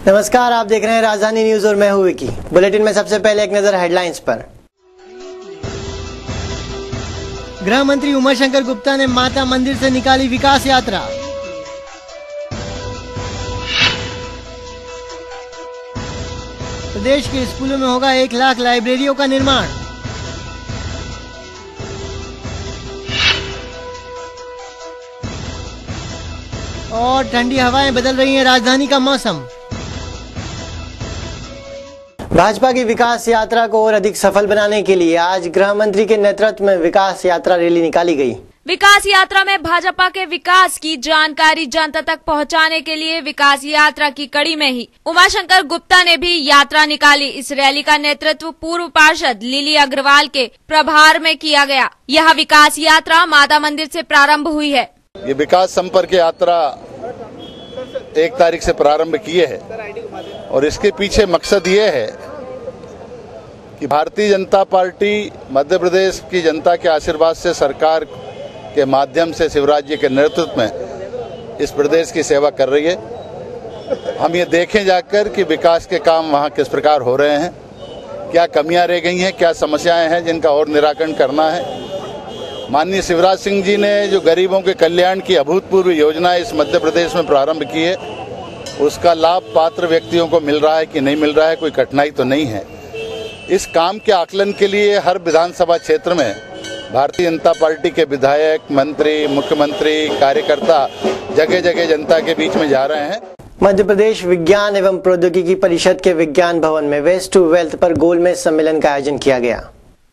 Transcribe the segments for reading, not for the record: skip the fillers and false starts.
नमस्कार, आप देख रहे हैं राजधानी न्यूज और मैं हूं विकी। बुलेटिन में सबसे पहले एक नजर हेडलाइंस पर। गृह मंत्री उमाशंकर गुप्ता ने माता मंदिर से निकाली विकास यात्रा। प्रदेश के स्कूलों में होगा 1 लाख लाइब्रेरियों का निर्माण। और ठंडी हवाएं बदल रही हैं राजधानी का मौसम। भाजपा की विकास यात्रा को और अधिक सफल बनाने के लिए आज गृह मंत्री के नेतृत्व में विकास यात्रा रैली निकाली गई। विकास यात्रा में भाजपा के विकास की जानकारी जनता तक पहुंचाने के लिए विकास यात्रा की कड़ी में ही उमाशंकर गुप्ता ने भी यात्रा निकाली। इस रैली का नेतृत्व पूर्व पार्षद लिली अग्रवाल के प्रभार में किया गया। यह विकास यात्रा माता मंदिर से प्रारंभ हुई है। ये विकास संपर्क यात्रा 1 तारीख से प्रारंभ किए है और इसके पीछे मकसद ये है कि भारतीय जनता पार्टी मध्य प्रदेश की जनता के आशीर्वाद से सरकार के माध्यम से शिवराज जी के नेतृत्व में इस प्रदेश की सेवा कर रही है। हम ये देखें जाकर कि विकास के काम वहाँ किस प्रकार हो रहे हैं, क्या कमियां रह गई हैं, क्या समस्याएं हैं जिनका और निराकरण करना है। माननीय शिवराज सिंह जी ने जो गरीबों के कल्याण की अभूतपूर्व योजना इस मध्य प्रदेश में प्रारंभ की है, उसका लाभ पात्र व्यक्तियों को मिल रहा है कि नहीं मिल रहा है, कोई कठिनाई तो नहीं है। इस काम के आकलन के लिए हर विधानसभा क्षेत्र में भारतीय जनता पार्टी के विधायक, मंत्री, मुख्यमंत्री, कार्यकर्ता जगह जगह जनता के बीच में जा रहे हैं। मध्य प्रदेश विज्ञान एवं प्रौद्योगिकी परिषद के विज्ञान भवन में वेस्ट टू वेल्थ पर गोलमेज सम्मेलन का आयोजन किया गया।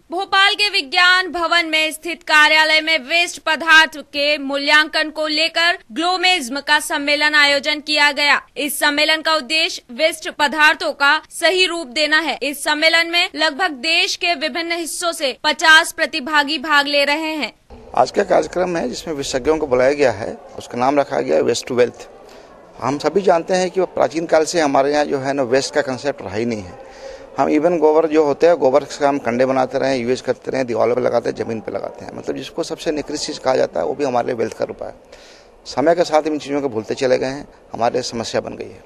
भोपाल के विज्ञान भवन में स्थित कार्यालय में वेस्ट पदार्थ के मूल्यांकन को लेकर ग्लोमेज्म का सम्मेलन आयोजन किया गया। इस सम्मेलन का उद्देश्य वेस्ट पदार्थों का सही रूप देना है। इस सम्मेलन में लगभग देश के विभिन्न हिस्सों से 50 प्रतिभागी भाग ले रहे हैं। आज का कार्यक्रम है जिसमें विशेषज्ञों को बुलाया गया है, उसका नाम रखा गया है वेस्ट टू वेल्थ। हम सभी जानते हैं कि प्राचीन काल से हमारे यहाँ जो है ना वेस्ट का कंसेप्ट रहा ही नहीं है। हम इवन गोबर जो होते हैं, गोबर से हम कंडे बनाते रहे, यूज करते रहे, दीवारों पे लगाते हैं, जमीन पे लगाते हैं। मतलब जिसको सबसे निकृष्ट चीज़ कहा जाता है वो भी हमारे लिए वेल्थ का रूप है। समय के साथ इन चीज़ों को भूलते चले गए हैं, हमारे समस्या बन गई है।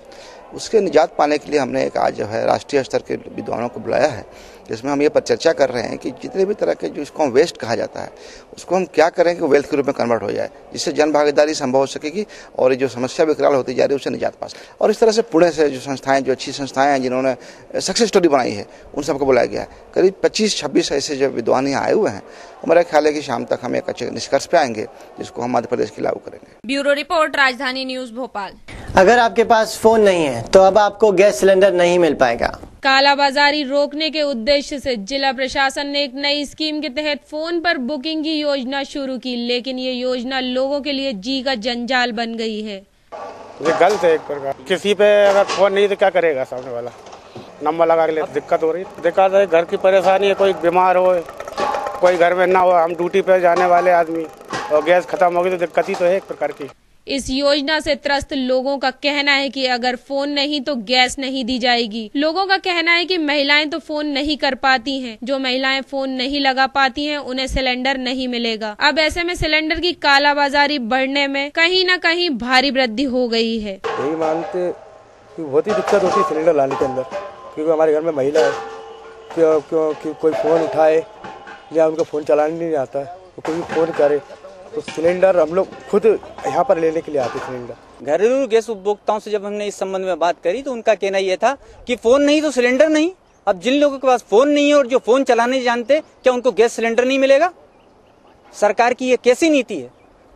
उसके निजात पाने के लिए हमने एक आज जो है राष्ट्रीय स्तर के विद्वानों को बुलाया है, जिसमें हम ये पर चर्चा कर रहे हैं कि जितने भी तरह के जो इसको हम वेस्ट कहा जाता है उसको हम क्या करें कि वेल्थ के रूप में कन्वर्ट हो जाए, जिससे जन भागीदारी संभव हो सकेगी और ये जो समस्या विकराल होती जा रही है उससे निजात पा सके। और इस तरह से पुणे से जो संस्थाएं, जो अच्छी संस्थाएं हैं जिन्होंने सक्सेस स्टोरी बनाई है, उन सबको बुलाया गया है। करीब 25-26 ऐसे जो विद्वान यहाँ आए हुए हैं। हमारा ख्याल है कि शाम तक हम एक अच्छे निष्कर्ष पे आएंगे जिसको हम मध्य प्रदेश की लागू करेंगे। ब्यूरो रिपोर्ट, राजधानी न्यूज भोपाल। अगर आपके पास फोन नहीं है तो अब आपको गैस सिलेंडर नहीं मिल पाएगा। कालाबाजारी रोकने के उद्देश्य से जिला प्रशासन ने एक नई स्कीम के तहत फोन पर बुकिंग की योजना शुरू की, लेकिन ये योजना लोगों के लिए जी का जंजाल बन गई है। ये गलत है एक प्रकार। किसी पे अगर फोन नहीं तो क्या करेगा सामने वाला, नंबर लगा के लिए दिक्कत हो रही है। दिक्कत है, घर की परेशानी है, कोई बीमार हो, कोई घर में ना हो, हम ड्यूटी पे जाने वाले आदमी, और गैस खत्म हो गई तो दिक्कत ही तो है एक प्रकार की। इस योजना से त्रस्त लोगों का कहना है कि अगर फोन नहीं तो गैस नहीं दी जाएगी। लोगों का कहना है कि महिलाएं तो फोन नहीं कर पाती हैं, जो महिलाएं फोन नहीं लगा पाती हैं उन्हें सिलेंडर नहीं मिलेगा। अब ऐसे में सिलेंडर की कालाबाजारी बढ़ने में कहीं न कहीं भारी वृद्धि हो गई है। यही मानते कि बहुत ही दिक्कत होती है सिलेंडर लाने के अंदर, क्योंकि हमारे घर में महिला है, क्यों कोई फोन उठाए या उनका फोन चलाने नहीं आता है तो कोई फोन करे तो सिलेंडर हम लोग खुद यहाँ पर लेने के लिए आते। सिलेंडर घरेलू गैस उपभोक्ताओं से जब हमने इस संबंध में बात करी तो उनका कहना यह था कि फोन नहीं तो सिलेंडर नहीं। अब जिन लोगों के पास फोन नहीं है और जो फोन चलाने जानते, क्या उनको गैस सिलेंडर नहीं मिलेगा? सरकार की ये कैसी नीति है?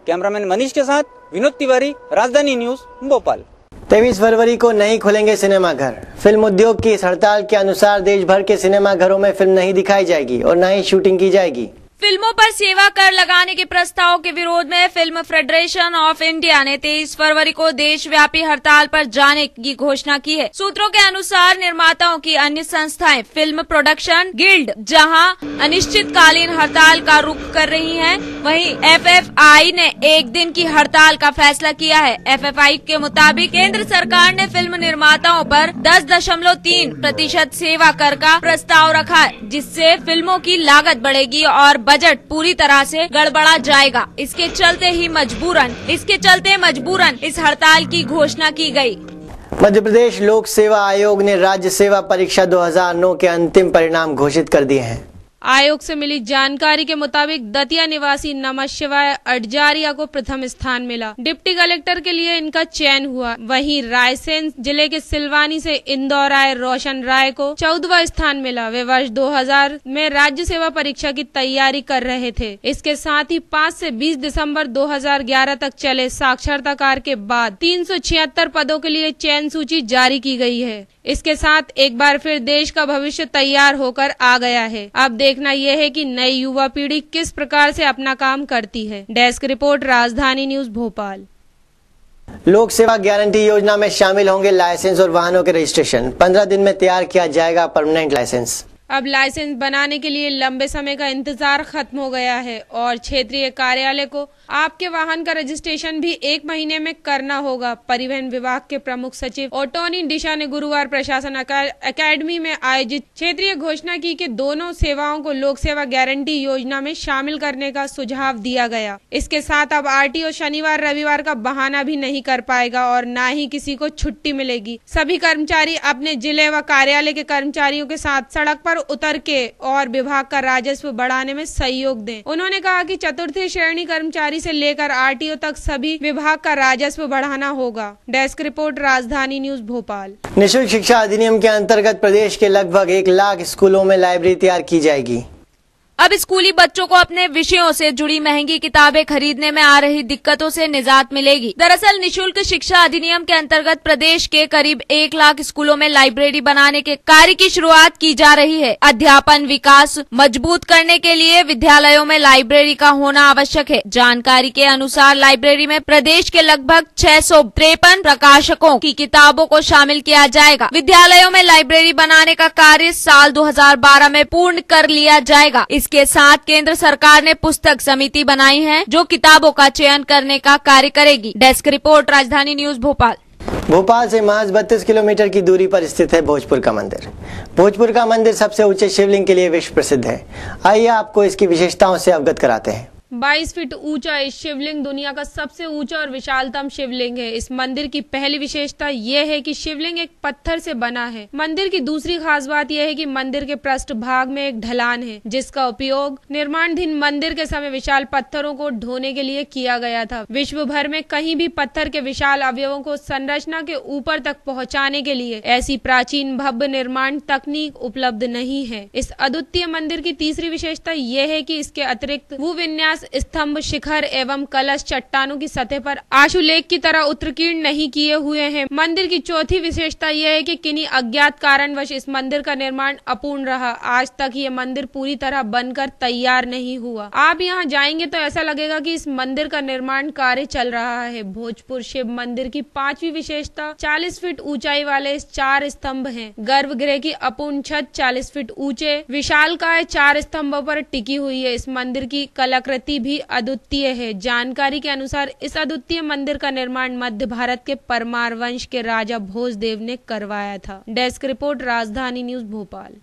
कैमरामैन मनीष के साथ विनोद तिवारी, राजधानी न्यूज भोपाल। 23 फरवरी को नहीं खुलेंगे सिनेमाघर। फिल्म उद्योग की इस हड़ताल के अनुसार देश भर के सिनेमाघरों में फिल्म नहीं दिखाई जाएगी और न ही शूटिंग की जाएगी। फिल्मों पर सेवा कर लगाने के प्रस्ताव के विरोध में फिल्म फेडरेशन ऑफ इंडिया ने 23 फरवरी को देशव्यापी हड़ताल पर जाने की घोषणा की है। सूत्रों के अनुसार निर्माताओं की अन्य संस्थाएं फिल्म प्रोडक्शन गिल्ड जहां अनिश्चितकालीन हड़ताल का रुख कर रही हैं, वहीं एफएफआई ने 1 दिन की हड़ताल का फैसला किया है। एफएफआई के मुताबिक केंद्र सरकार ने फिल्म निर्माताओं पर 10.3% सेवा कर का प्रस्ताव रखा है, जिससे फिल्मों की लागत बढ़ेगी और बजट पूरी तरह से गड़बड़ा जाएगा। इसके चलते मजबूरन इस हड़ताल की घोषणा की गई। मध्य प्रदेश लोक सेवा आयोग ने राज्य सेवा परीक्षा 2009 के अंतिम परिणाम घोषित कर दिए हैं। आयोग से मिली जानकारी के मुताबिक दतिया निवासी नमः शिवाय अटजारिया को प्रथम स्थान मिला। डिप्टी कलेक्टर के लिए इनका चयन हुआ। वहीं रायसेन जिले के सिलवानी से इंदौर आए रोशन राय को 14वां स्थान मिला। वे वर्ष 2000 में राज्य सेवा परीक्षा की तैयारी कर रहे थे। इसके साथ ही 5 से 20 दिसंबर 2011 तक चले साक्षरताकार के बाद 376 पदों के लिए चयन सूची जारी की गई है। इसके साथ एक बार फिर देश का भविष्य तैयार होकर आ गया है। अब देखना यह है कि नई युवा पीढ़ी किस प्रकार से अपना काम करती है। डेस्क रिपोर्ट, राजधानी न्यूज, भोपाल। लोक सेवा गारंटी योजना में शामिल होंगे लाइसेंस और वाहनों के रजिस्ट्रेशन। 15 दिन में तैयार किया जाएगा परमानेंट लाइसेंस। अब लाइसेंस बनाने के लिए लंबे समय का इंतजार खत्म हो गया है और क्षेत्रीय कार्यालय को आपके वाहन का रजिस्ट्रेशन भी 1 महीने में करना होगा। परिवहन विभाग के प्रमुख सचिव ओटोनी डिशा ने गुरुवार प्रशासन अकादमी में आयोजित क्षेत्रीय घोषणा की कि दोनों सेवाओं को लोक सेवा गारंटी योजना में शामिल करने का सुझाव दिया गया। इसके साथ अब आरटीओ शनिवार रविवार का बहाना भी नहीं कर पाएगा और न ही किसी को छुट्टी मिलेगी। सभी कर्मचारी अपने जिले व कार्यालय के कर्मचारियों के साथ सड़क पर उतर के और विभाग का राजस्व बढ़ाने में सहयोग दें। उन्होंने कहा कि चतुर्थी श्रेणी कर्मचारी से लेकर आरटीओ तक सभी विभाग का राजस्व बढ़ाना होगा। डेस्क रिपोर्ट, राजधानी न्यूज, भोपाल। निःशुल्क शिक्षा अधिनियम के अंतर्गत प्रदेश के लगभग 1 लाख स्कूलों में लाइब्रेरी तैयार की जाएगी। अब स्कूली बच्चों को अपने विषयों से जुड़ी महंगी किताबें खरीदने में आ रही दिक्कतों से निजात मिलेगी। दरअसल निःशुल्क शिक्षा अधिनियम के अंतर्गत प्रदेश के करीब 1 लाख स्कूलों में लाइब्रेरी बनाने के कार्य की शुरुआत की जा रही है। अध्यापन विकास मजबूत करने के लिए विद्यालयों में लाइब्रेरी का होना आवश्यक है। जानकारी के अनुसार लाइब्रेरी में प्रदेश के लगभग 653 प्रकाशकों की किताबों को शामिल किया जाएगा। विद्यालयों में लाइब्रेरी बनाने का कार्य साल 2012 में पूर्ण कर लिया जाएगा। इसके साथ केंद्र सरकार ने पुस्तक समिति बनाई है जो किताबों का चयन करने का कार्य करेगी। डेस्क रिपोर्ट, राजधानी न्यूज, भोपाल। भोपाल से महज 32 किलोमीटर की दूरी पर स्थित है भोजपुर का मंदिर। भोजपुर का मंदिर सबसे ऊंचे शिवलिंग के लिए विश्व प्रसिद्ध है। आइए आपको इसकी विशेषताओं से अवगत कराते हैं। 22 फीट ऊंचा इस शिवलिंग दुनिया का सबसे ऊंचा और विशालतम शिवलिंग है। इस मंदिर की पहली विशेषता यह है कि शिवलिंग एक पत्थर से बना है। मंदिर की दूसरी खास बात यह है कि मंदिर के पृष्ठ भाग में एक ढलान है जिसका उपयोग निर्माणाधीन मंदिर के समय विशाल पत्थरों को ढोने के लिए किया गया था। विश्व भर में कहीं भी पत्थर के विशाल अवयवों को संरचना के ऊपर तक पहुँचाने के लिए ऐसी प्राचीन भव्य निर्माण तकनीक उपलब्ध नहीं है। इस अद्वितीय मंदिर की तीसरी विशेषता यह है कि इसके अतिरिक्त भूविन्यास स्तंभ, शिखर एवं कलश चट्टानों की सतह पर आशुलेख की तरह उत्कीर्ण नहीं किए हुए हैं। मंदिर की चौथी विशेषता यह है कि किन्हीं अज्ञात कारणवश इस मंदिर का निर्माण अपूर्ण रहा। आज तक ये मंदिर पूरी तरह बनकर तैयार नहीं हुआ। आप यहाँ जाएंगे तो ऐसा लगेगा कि इस मंदिर का निर्माण कार्य चल रहा है। भोजपुर शिव मंदिर की 5वीं विशेषता 40 फीट ऊंचाई वाले 4 स्तंभ हैं। गर्भगृह की अपूर्ण छत 40 फीट ऊंचे विशालकाय 4 स्तंभों पर टिकी हुई है। इस मंदिर की कलाकृति भी अद्वितीय है। जानकारी के अनुसार इस अद्वितीय मंदिर का निर्माण मध्य भारत के परमार वंश के राजा भोजदेव ने करवाया था। डेस्क रिपोर्ट, राजधानी न्यूज, भोपाल।